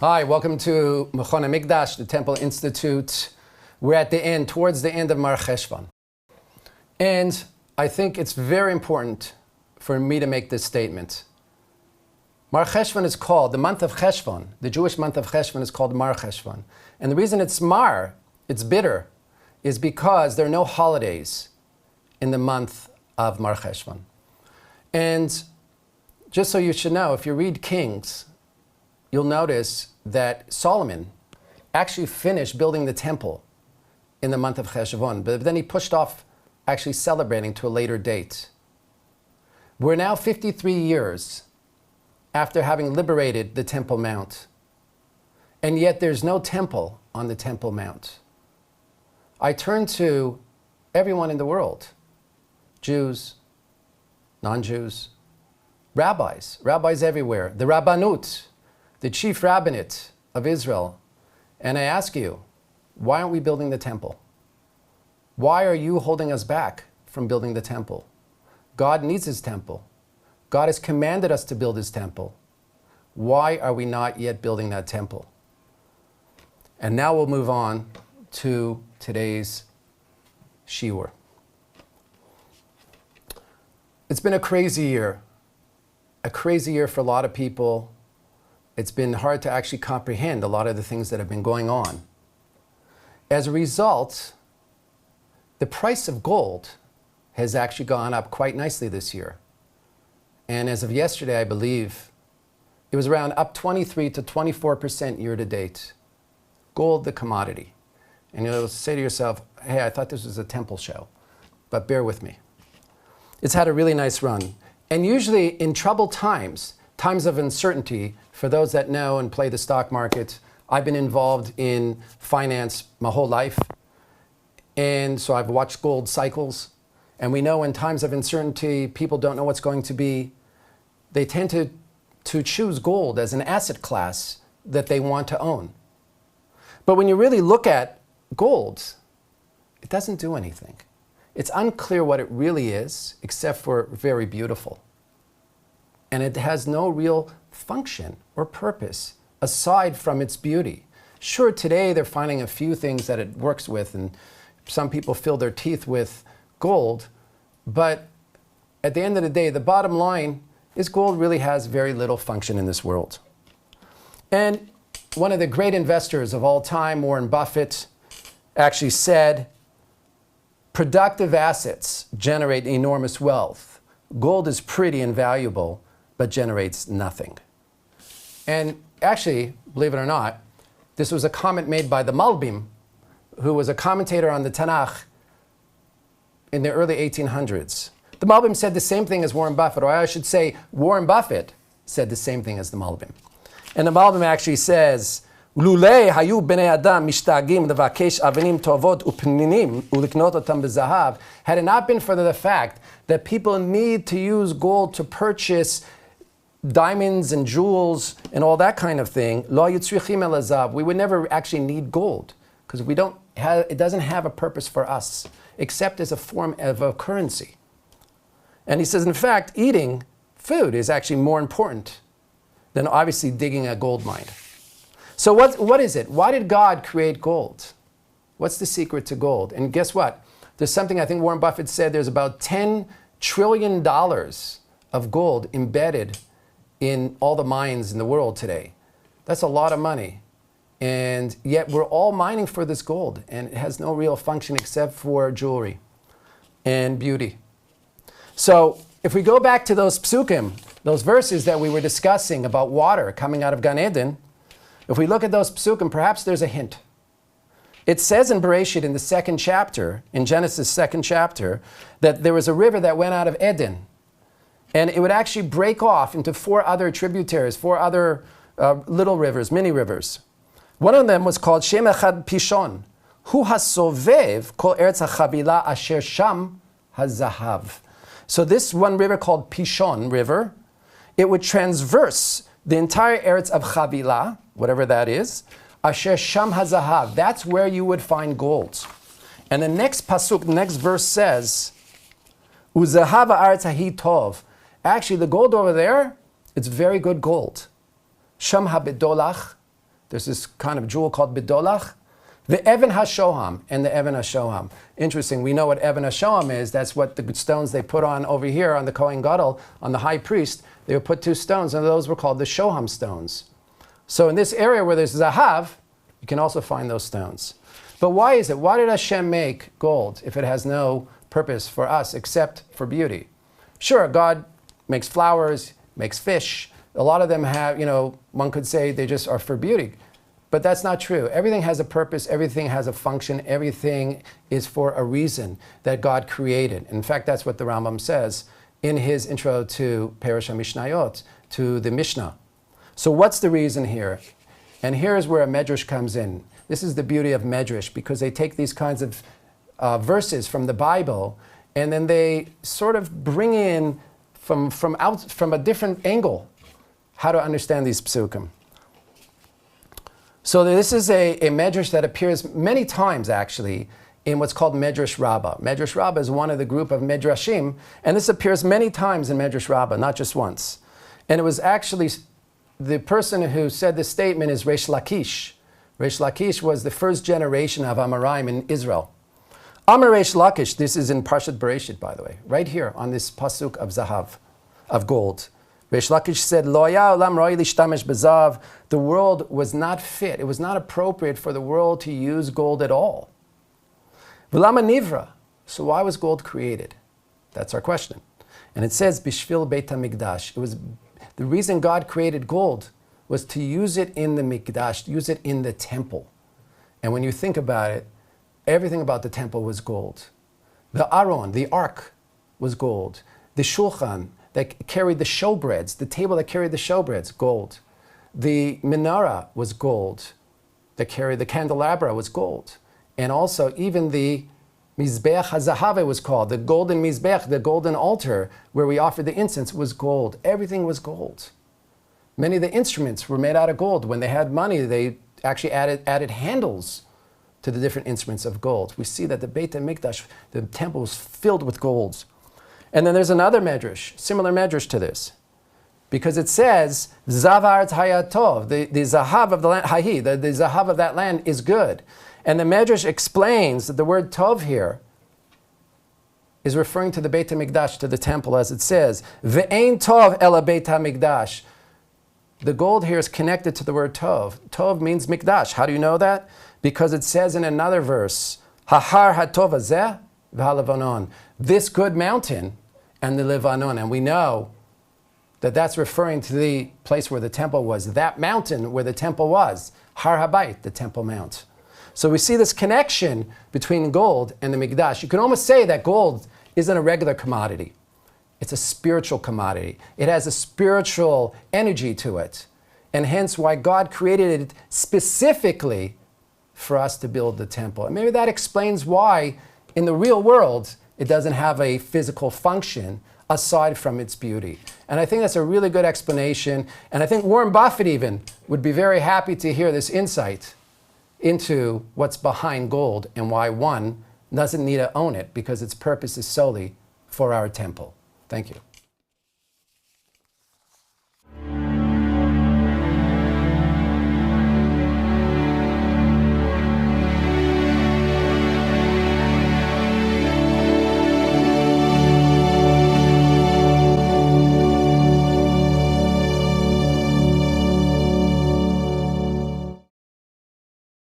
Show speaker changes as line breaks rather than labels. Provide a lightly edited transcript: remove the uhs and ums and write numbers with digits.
Hi, welcome to Mechon HaMikdash, the Temple Institute. We're at the end, towards the end of Mar Cheshvan. And I think it's very important for me to make this statement. Mar Cheshvan is called, the month of Cheshvan, the Jewish month of Cheshvan is called Mar Cheshvan. And the reason it's Mar, it's bitter, is because there are no holidays in the month of Mar Cheshvan. And just so you should know, if you read Kings, you'll notice that Solomon actually finished building the temple in the month of Cheshvan, but then he pushed off actually celebrating to a later date. We're now 53 years after having liberated the Temple Mount, and yet there's no temple on the Temple Mount. I turn to everyone in the world, Jews, non-Jews, rabbis everywhere, the Rabbanut, the chief rabbinate of Israel, and I ask you, why aren't we building the temple? Why are you holding us back from building the temple? God needs his temple. God has commanded us to build his temple. Why are we not yet building that temple? And now we'll move on to today's shiur. It's been a crazy year for a lot of people. It's been hard to actually comprehend a lot of the things that have been going on. As a result, the price of gold has actually gone up quite nicely this year. And as of yesterday, I believe, it was around up 23 to 24% year to date. Gold, the commodity. And you'll say to yourself, hey, I thought this was a temple show, but bear with me. It's had a really nice run. And usually in troubled times, times of uncertainty, for those that know and play the stock market, I've been involved in finance my whole life. And so I've watched gold cycles. And we know in times of uncertainty, people don't know what's going to be. They tend to choose gold as an asset class that they want to own. But when you really look at gold, it doesn't do anything. It's unclear what it really is, except for very beautiful. And it has no real function or purpose aside from its beauty. Sure, today they're finding a few things that it works with, and some people fill their teeth with gold, but at the end of the day, the bottom line is gold really has very little function in this world. And one of the great investors of all time, Warren Buffett, actually said, productive assets generate enormous wealth. Gold is pretty and valuable, but generates nothing. And actually, believe it or not, this was a comment made by the Malbim, who was a commentator on the Tanakh in the early 1800s. The Malbim said the same thing as Warren Buffett, or I should say Warren Buffett said the same thing as the Malbim. And the Malbim actually says, "Lulei hayu bnei adam mishtagim levakesh avenim tovot upninim uliknot otam bezahav." Had it not been for the fact that people need to use gold to purchase diamonds and jewels and all that kind of thing, lo yitzrichim el hazav, we would never actually need gold, because it doesn't have a purpose for us, except as a form of a currency. And he says, in fact, eating food is actually more important than obviously digging a gold mine. So what is it? Why did God create gold? What's the secret to gold? And guess what? There's something I think Warren Buffett said, there's about $10 trillion of gold embedded in all the mines in the world today. That's a lot of money. And yet we're all mining for this gold, and it has no real function except for jewelry and beauty. So if we go back to those psukim, those verses that we were discussing about water coming out of Gan Eden, if we look at those psukim, perhaps there's a hint. It says in Bereshit, in the second chapter, in Genesis' second chapter, that there was a river that went out of Eden, and it would actually break off into 4 other tributaries, 4 other little rivers, mini rivers. One of them was called Shem Echad Pishon, Hu hasovev kol eretz haChavilah asher sham hazahav. So this one river called Pishon River, it would transverse the entire eretz of Havilah, whatever that is, asher sham hazahav. That's where you would find gold. And the next pasuk, the next verse says, Uzahav haaretz hahi tov. Actually, the gold over there, it's very good gold. Sham habedolach There's this kind of jewel called bidolach. The Even HaShoham and the Even HaShoham. Interesting, we know what Even HaShoham is. That's what the stones they put on over here on the Kohen Gadol, on the high priest. They would put 2 stones, and those were called the Shoham stones. So in this area where there's Zahav, you can also find those stones. But why is it? Why did Hashem make gold if it has no purpose for us except for beauty? Sure, God makes flowers, makes fish. A lot of them have, one could say they just are for beauty. But that's not true. Everything has a purpose, everything has a function, everything is for a reason that God created. In fact, that's what the Rambam says in his intro to Perush HaMishnayot, to the Mishnah. So what's the reason here? And here's where a medrash comes in. This is the beauty of medrash, because they take these kinds of verses from the Bible, and then they sort of bring in from a different angle how to understand these psukim. So this is a medrash that appears many times, actually, in what's called Medrash Rabbah. Medrash Rabbah is one of the group of Medrashim, and this appears many times in Medrash Rabbah, not just once. And it was actually, the person who said this statement is Resh Lakish. Resh Lakish was the first generation of Amoraim in Israel. Amar Resh Lakish, this is in Parshat Bereshit, by the way, right here on this pasuk of Zahav, of gold. Resh Lakish said, Lo haya olam roi lishtamesh bezav. The world was not fit. It was not appropriate for the world to use gold at all. V'lama nivra. So why was gold created? That's our question. And it says, Bishvil Beit HaMikdash. It was the reason God created gold was to use it in the Mikdash, use it in the temple. And when you think about it, everything about the temple was gold. The Aron, the ark, was gold. The Shulchan that carried the showbreads, the table that carried the showbreads, gold. The menorah was gold. That carried the candelabra was gold. And also even the Mizbeach HaZahav, it was called, the golden Mizbeach, the golden altar where we offered the incense, was gold. Everything was gold. Many of the instruments were made out of gold. When they had money, they actually added handles to the different instruments of gold. We see that the Beit HaMikdash, the temple, was filled with gold. And then there's another medrash, similar medrash to this, because it says, Zavar Hayatov, the Zahav of the land, Hahi, the Zahav of that land is good. And the medrash explains that the word Tov here is referring to the Beit HaMikdash, to the temple, as it says, Ve'ein Tov ela Beit HaMikdash. The gold here is connected to the word Tov. Tov means Mikdash. How do you know that? Because it says in another verse, Hahar HaTov Hazeh v'Halevanon. This good mountain and the Levanon. And we know that that's referring to the place where the temple was. That mountain where the temple was. Har HaBayit, the Temple Mount. So we see this connection between gold and the Mikdash. You can almost say that gold isn't a regular commodity. It's a spiritual commodity. It has a spiritual energy to it. And hence why God created it specifically for us to build the temple. And maybe that explains why in the real world it doesn't have a physical function aside from its beauty. And I think that's a really good explanation. And I think Warren Buffett even would be very happy to hear this insight into what's behind gold and why one doesn't need to own it, because its purpose is solely for our temple. Thank you.